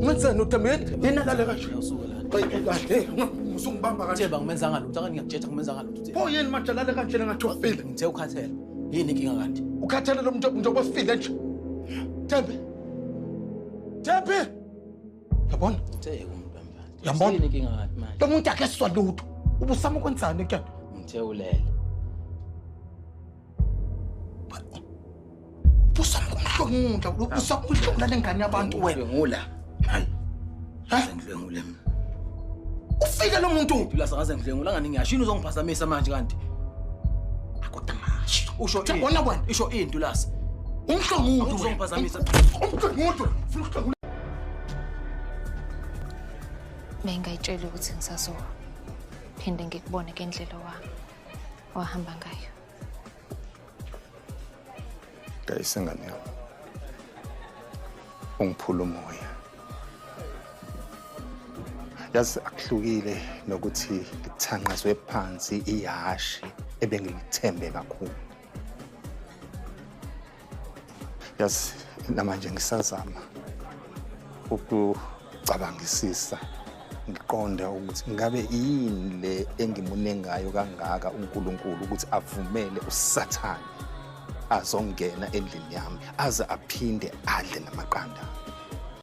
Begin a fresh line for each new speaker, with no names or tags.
Ngenzeni uThembi yena lale kanje.
Usuke la.
Usungibamba kanje.
Themba ngimenzanga lutho akani ngiyakujetha ngimenzanga lutho.
Pho yini manje lale kanje ngathi ufile.
Ngithe ukhathele. Yini inkinga kanti?
Ukhathele lo muntu obosifile nje. Thembi. Yabona?
Ngithe umuntu wamanje.
Yabona?
Yini inkinga kanti manje?
Lo muntu akesizwa lutho. Ubusama kwenzani ke?
Ngithe ulele.
Busama kumhlonga umuntu, busama kumhlonga lengane yabantu wena.
Ngula.
Hayi.
Ngidlengule mina.
Ufike lo muntu.
Ipilasa ngaze ngidlengula ngani ngiyashini uzongiphazamisa manje kanti.
Akudamashi.
Usho ini?
Yabona wena?
Isho ini Ntulasa?
Umhlonga umuntu.
Uzongiphazamisa.
Umuntu. Futhi
Bengayitshela ukuthi ngisazowa. Phinde ngikubone ngendlela wahamba ngayo.
Ngayisengane yami. Ungiphula umoya. Yazi akuhlukile nokuthi ngithanqazwe phansi ihashi ebengilithembe kakhulu. Yazi namanje ngisazama ukucabangisisa ngiqonda ukuthi ngabe yini le engimune ngayo kangaka uNkulunkulu ukuthi avumele uSathane azongena endlini yami aze aphinde adle namaqanda.